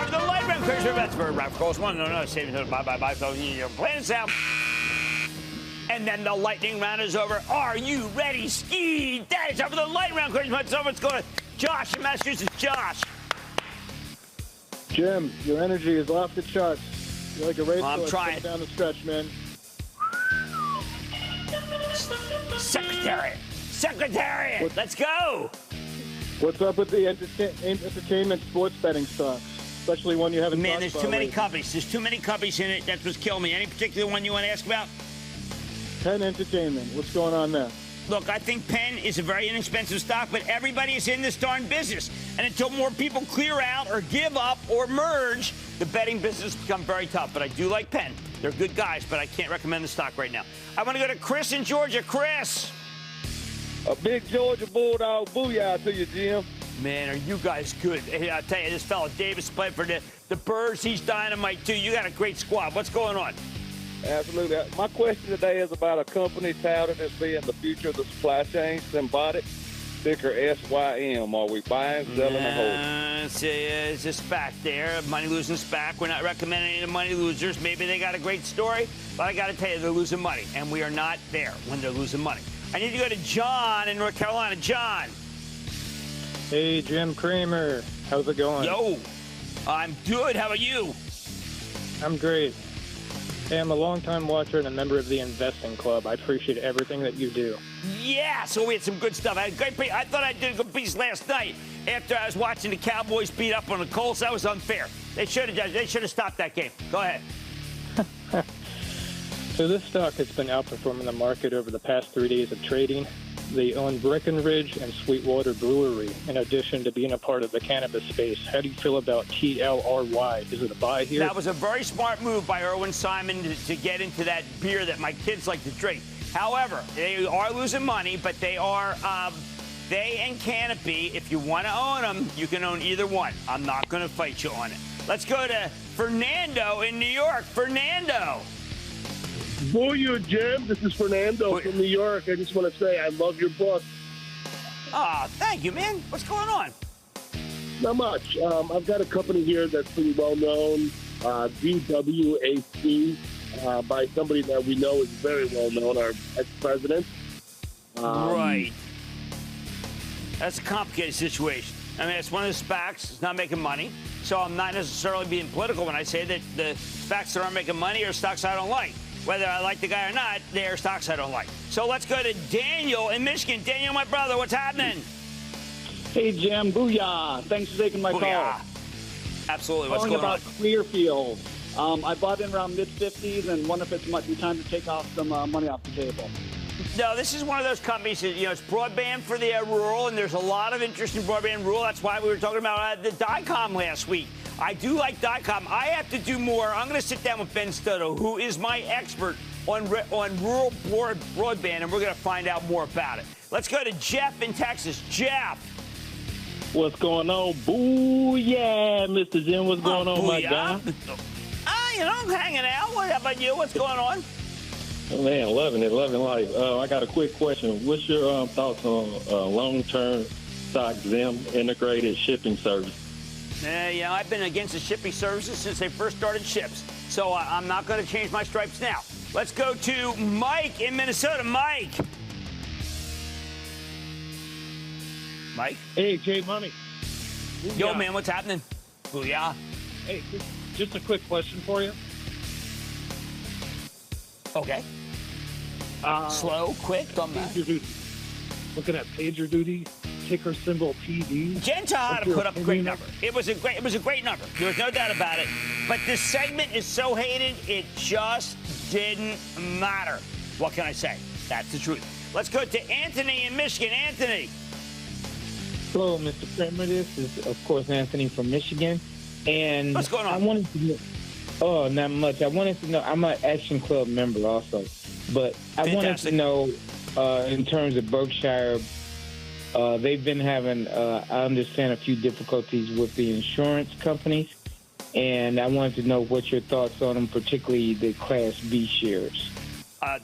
time for the light round. Crazy bets for Ralph Coles. One, no, saving it. Bye. So you're playing this out. And then the lightning round is over. Are you ready, Ski? That is time for the light round. Crazy bets over. Let's go to Josh in Massachusetts. Josh. Jim, your energy is off the charts. You're like a race I'm trying down the stretch, man. Secretariat. Let's go. What's up with the entertainment sports betting stocks, especially one you haven't? Man, there's too many companies. There's too many companies in it. That's what's killing me. Any particular one you want to ask about? Penn Entertainment. What's going on there? Look, I think Penn is a very inexpensive stock, but everybody is in this darn business. And until more people clear out or give up or merge, the betting business becomes very tough. But I do like Penn. They're good guys, but I can't recommend the stock right now. I want to go to Chris in Georgia. Chris. A big Georgia Bulldog booyah to you, Jim. Man, are you guys good? Hey, I'll tell you, this fella Davis played for the Birds. He's dynamite, too. You got a great squad. What's going on? Absolutely. My question today is about a company touted as being the future of the supply chain, Symbiotic, ticker SYM. Are we buying, selling, or holding? It's a SPAC there, money-losing SPAC. We're not recommending any money losers. Maybe they got a great story, but I got to tell you, they're losing money, and we are not there when they're losing money. I need to go to John in North Carolina. John. Hey, Jim Cramer. How's it going? Yo, I'm good. How about you? I'm great. Hey, I'm a longtime watcher and a member of the Investing Club. I appreciate everything that you do. Yeah, so we had some good stuff. I had a great piece. I thought I did a good piece last night after I was watching the Cowboys beat up on the Colts. That was unfair. They should have stopped that game. Go ahead. So this stock has been outperforming the market over the past 3 days of trading. They own Breckenridge and Sweetwater Brewery, in addition to being a part of the cannabis space. How do you feel about TLRY? Is it a buy here? That was a very smart move by Irwin Simon to get into that beer that my kids like to drink. However, they are losing money, but they are they and Canopy. If you want to own them, you can own either one. I'm not going to fight you on it. Let's go to Fernando in New York. Fernando. Booyah, Jim. This is Fernando from New York. I just want to say I love your book. Ah, thank you, man. What's going on? Not much. I've got a company here that's pretty well known, DWAC, by somebody that we know is very well known, our ex-president. Right. That's a complicated situation. I mean, it's one of the SPACs. It's not making money. So I'm not necessarily being political when I say that the SPACs that aren't making money are stocks I don't like. Whether I like the guy or not, they're stocks I don't like. So let's go to Daniel in Michigan. Daniel, my brother, what's happening? Hey, Jim. Booyah. Thanks for taking my call. Absolutely. What's going going on? About Clearfield. I bought in around mid-50s and wonder if it might be time to take off some money off the table. No, this is one of those companies that, it's broadband for the rural, and there's a lot of interest in broadband rural. That's why we were talking about the Dycom last week. I do like Dycom. I have to do more. I'm going to sit down with Ben Stutto, who is my expert on rural broadband, and we're going to find out more about it. Let's go to Jeff in Texas. Jeff. What's going on? Booyah, Mr. Jim. What's going on, my guy? I'm hanging out. What about you? What's going on? Oh, man, loving life. I got a quick question. What's your thoughts on long-term stock Zim integrated shipping service? I've been against the shipping services since they first started ships. So I'm not going to change my stripes now. Let's go to Mike in Minnesota. Mike. Mike? Hey, Jay Money. Yo, man, what's happening? Booyah. Hey, just a quick question for you. Okay. Slow, quick, don't matter. Looking at PagerDuty, ticker symbol TD. Gentile had to put up a great number. It was a great number. There was no doubt about it. But this segment is so hated, it just didn't matter. What can I say? That's the truth. Let's go to Anthony in Michigan. Anthony. Hello, Mr. Cramer. This is, of course, Anthony from Michigan. And what's going on? I wanted to know, not much. I wanted to know, I'm an Action Club member also, but I wanted to know, in terms of Berkshire, they've been having, I understand, a few difficulties with the insurance companies, and I wanted to know what your thoughts on them, particularly the Class B shares.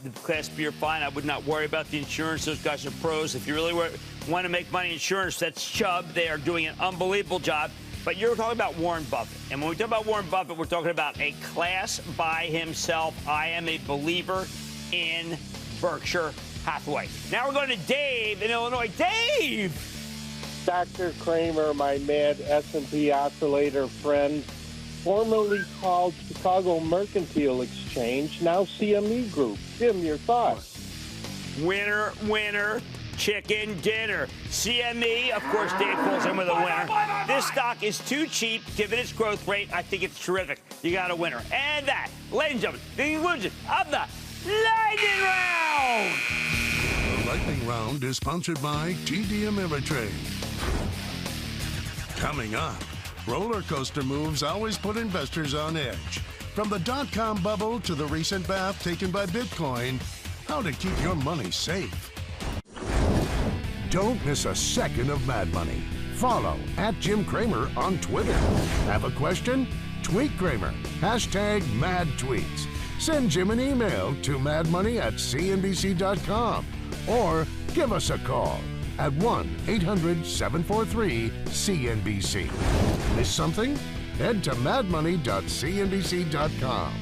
The Class B are fine. I would not worry about the insurance. Those guys are pros. If you really want to make money in insurance, that's Chubb. They are doing an unbelievable job. But you're talking about Warren Buffett. And when we talk about Warren Buffett, we're talking about a class by himself. I am a believer in Berkshire Hathaway. Now we're going to Dave in Illinois. Dave! Dr. Cramer, my mad S&P oscillator friend, formerly called Chicago Mercantile Exchange, now CME Group. Jim, your thoughts? Winner, winner, chicken dinner. CME, of course, Dave pulls in with a winner. This stock is too cheap, given its growth rate. I think it's terrific. You got a winner. And that, ladies and gentlemen, the conclusion of the Lightning Round. The Lightning Round is sponsored by TD Ameritrade. Coming up, roller coaster moves always put investors on edge. From the dot-com bubble to the recent bath taken by Bitcoin, how to keep your money safe. Don't miss a second of Mad Money. Follow @Jim Cramer on Twitter. Have a question? Tweet Cramer. #MadTweets. Send Jim an email to madmoney@cnbc.com or give us a call at 1-800-743-CNBC. Miss something? Head to madmoney.cnbc.com.